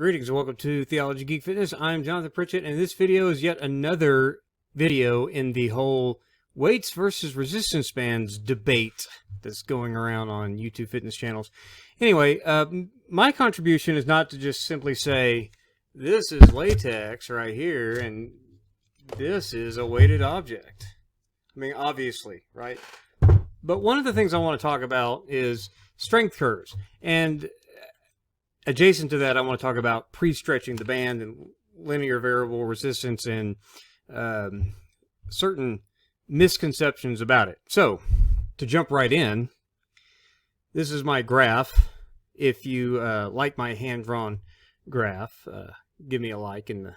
Greetings and welcome to Theology, Geek, Fitness. I'm Jonathan Pritchett, and this video is yet another video in the whole weights versus resistance bands debate that's going around on YouTube fitness channels. Anyway, my contribution is not to just simply say, this is latex right here, and this is a weighted object. I mean, obviously, right? But one of the things I want to talk about is strength curves. And adjacent to that, I want to talk about pre-stretching the band and linear variable resistance and certain misconceptions about it. So, to jump right in, this is my graph. If you like my hand-drawn graph, give me a like and a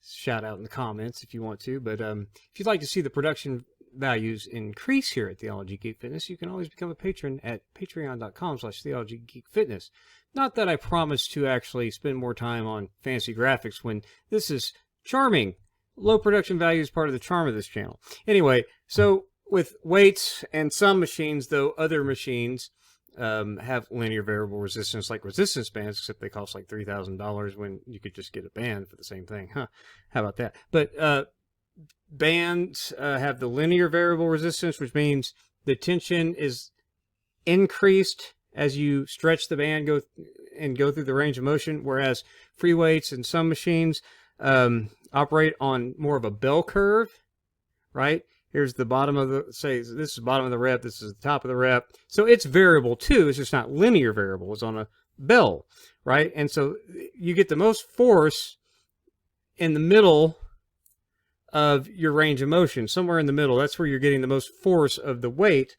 shout out in the comments if you want to. But if you'd like to see the production values increase here at Theology Geek Fitness, you can always become a patron at patreon.com/theologygeekfitness. Not that I promise to actually spend more time on fancy graphics when this is charming. Low production value is part of the charm of this channel. Anyway, so with weights and some machines, though other machines have linear variable resistance like resistance bands, except they cost like $3,000 when you could just get a band for the same thing. Huh? How about that? But bands have the linear variable resistance, which means the tension is increased as you stretch the band go through the range of motion, whereas free weights and some machines operate on more of a bell curve, right? Here's the bottom of the, say this is the bottom of the rep, this is the top of the rep. So it's variable too, it's just not linear variable, it's on a bell, right? And so you get the most force in the middle of your range of motion, somewhere in the middle. That's where you're getting the most force of the weight.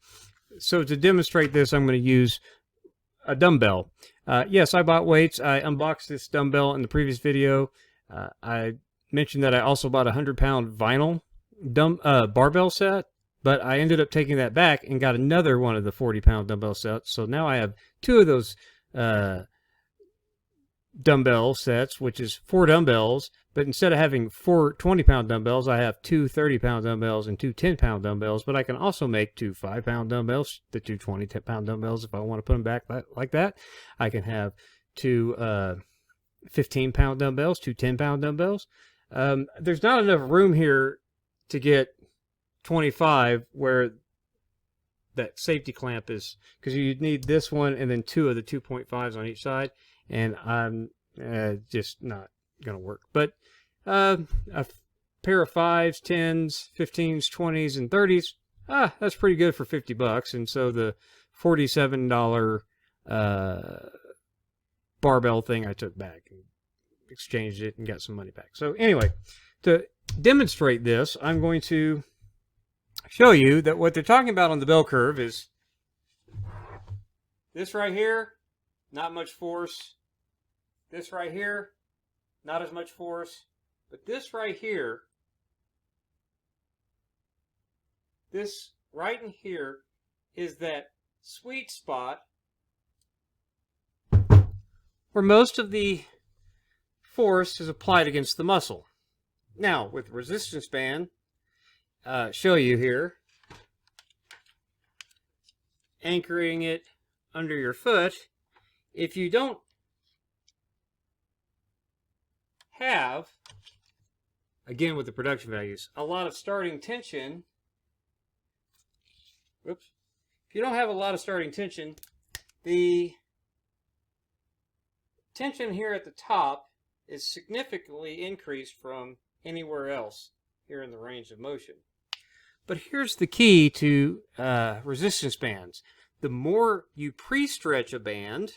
So to demonstrate this, I'm going to use a dumbbell. Yes, I bought weights. I unboxed this dumbbell in the previous video. I mentioned that I also bought a 100-pound vinyl barbell set, but I ended up taking that back and got another one of the 40-pound dumbbell sets. So now I have two of those dumbbell sets, which is 4 dumbbells, but instead of having 4 20-pound dumbbells, I have 2 30-pound dumbbells and 2 10-pound dumbbells, but I can also make 2 5-pound dumbbells, the 2 20-pound dumbbells if I want to put them back like that. I can have 2 15-pound dumbbells, 2 10-pound dumbbells. There's not enough room here to get 25 where that safety clamp is, because you need this one and then 2 of the 2.5s on each side, and I'm just not going to work. But a pair of 5s, 10s, 15s, 20s, and 30s, that's pretty good for $50. And so the $47 barbell thing I took back and exchanged it and got some money back. So anyway, to demonstrate this, I'm going to show you that what they're talking about on the bell curve is this right here, not much force. This right here, not as much force. But this right here, this right in here is that sweet spot where most of the force is applied against the muscle. Now, with resistance band, show you here, anchoring it under your foot, if you don't have, again with the production values, a lot of starting tension, if you don't have a lot of starting tension, the tension here at the top is significantly increased from anywhere else here in the range of motion. But here's the key to resistance bands. The more you pre-stretch a band,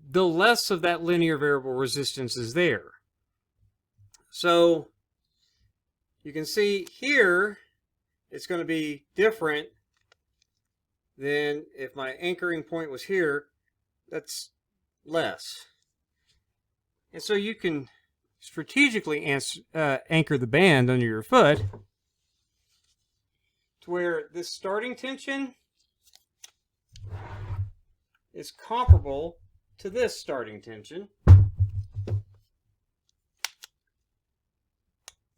the less of that linear variable resistance is there. So you can see here it's going to be different than if my anchoring point was here. That's less. And so you can strategically anchor the band under your foot to where this starting tension is comparable to this starting tension.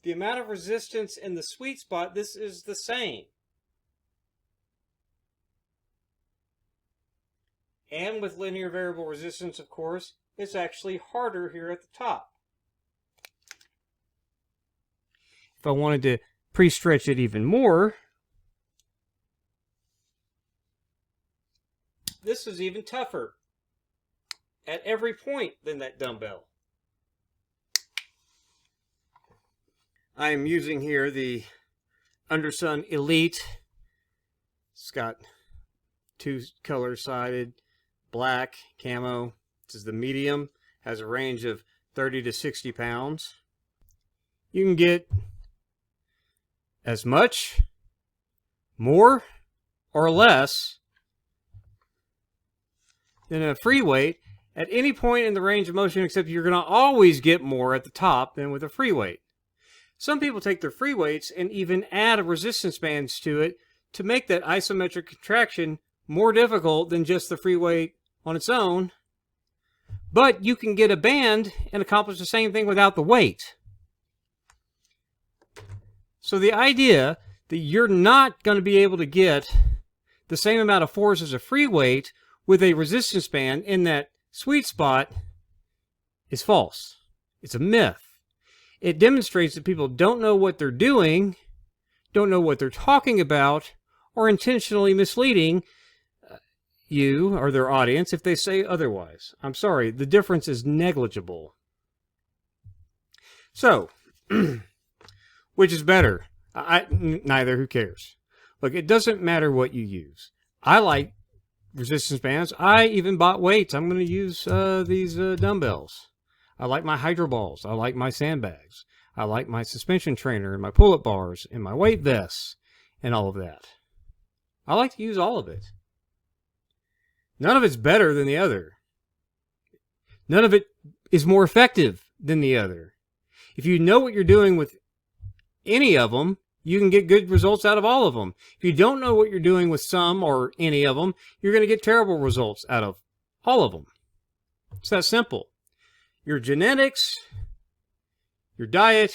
The amount of resistance in the sweet spot, this is the same. And with linear variable resistance, of course, it's actually harder here at the top. If I wanted to pre-stretch it even more, this is even tougher at every point than that dumbbell. I am using here the Undersun Elite. It's got 2 color sided, black, camo. This is the medium, has a range of 30 to 60 pounds. You can get as much, more, or less than a free weight at any point in the range of motion, except you're going to always get more at the top than with a free weight. Some people take their free weights and even add resistance bands to it to make that isometric contraction more difficult than just the free weight on its own. But you can get a band and accomplish the same thing without the weight. So the idea that you're not going to be able to get the same amount of force as a free weight with a resistance band in that sweet spot is false. It's a myth. It demonstrates that people don't know what they're doing, don't know what they're talking about, or intentionally misleading you or their audience if they say otherwise. I'm sorry, the difference is negligible. So, which is better? Neither, who cares? Look, it doesn't matter what you use. I like resistance bands. I even bought weights. I'm going to use these dumbbells. I like my hydro balls. I like my sandbags. I like my suspension trainer and my pull-up bars and my weight vests and all of that. I like to use all of it. None of it's better than the other. None of it is more effective than the other. If you know what you're doing with any of them, you can get good results out of all of them. If you don't know what you're doing with some or any of them, you're going to get terrible results out of all of them. It's that simple. Your genetics, your diet,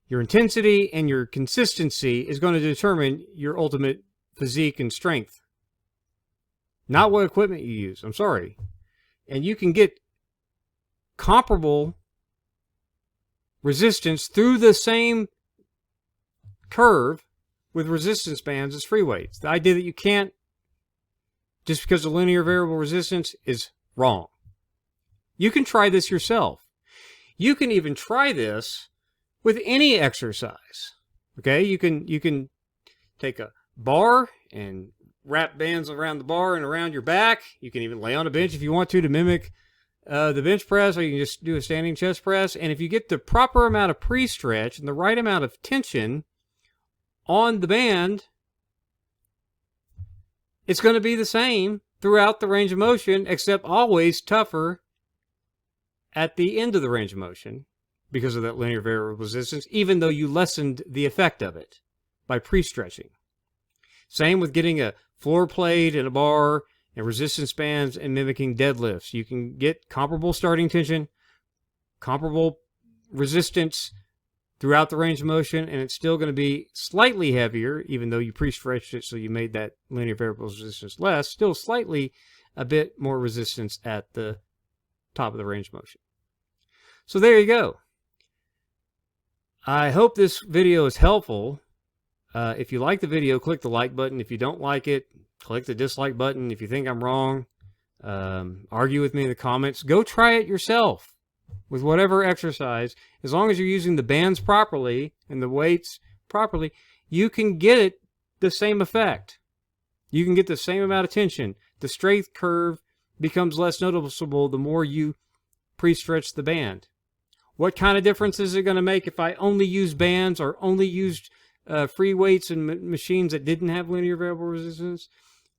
your intensity, and your consistency is going to determine your ultimate physique and strength. Not what equipment you use. I'm sorry. And you can get comparable resistance through the same curve with resistance bands as free weights. The idea that you can't, just because of linear variable resistance, is wrong. You can try this yourself. You can even try this with any exercise. Okay, you can take a bar and wrap bands around the bar and around your back. You can even lay on a bench if you want to mimic the bench press, or you can just do a standing chest press. And if you get the proper amount of pre-stretch and the right amount of tension on the band, it's going to be the same throughout the range of motion, except always tougher at the end of the range of motion because of that linear variable resistance, even though you lessened the effect of it by pre-stretching. Same with getting a floor plate and a bar and resistance bands and mimicking deadlifts. You can get comparable starting tension, comparable resistance throughout the range of motion, and it's still going to be slightly heavier, even though you pre-stretched it so you made that linear variable resistance less, still slightly a bit more resistance at the top of the range of motion. So there you go. I hope this video is helpful. If you like the video, click the like button. If you don't like it, click the dislike button. If you think I'm wrong, argue with me in the comments. Go try it yourself with whatever exercise. As long as you're using the bands properly and the weights properly, you can get it the same effect. You can get the same amount of tension. The strength curve becomes less noticeable the more you pre-stretch the band. What kind of difference is it going to make if I only use bands or only used free weights and machines that didn't have linear variable resistance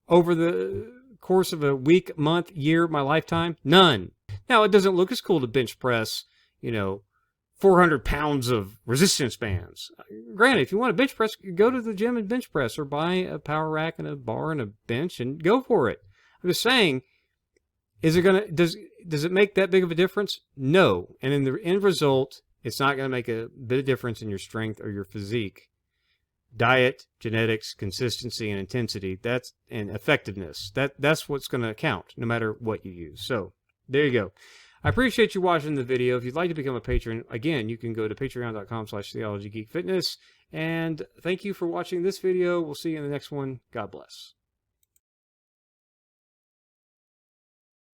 over the course of a week, month, year, my lifetime? None. Now, it doesn't look as cool to bench press, 400 pounds of resistance bands. Granted, if you want to bench press, go to the gym and bench press, or buy a power rack and a bar and a bench and go for it. I'm just saying, is it gonna does it make that big of a difference? No. And in the end result, it's not going to make a bit of difference in your strength or your physique. diet, genetics, consistency, and intensity. And effectiveness. That's what's going to count, no matter what you use. So there you go. I appreciate you watching the video. If you'd like to become a patron, again, you can go to patreon.com/theologygeekfitness. And thank you for watching this video. We'll see you in the next one. God bless.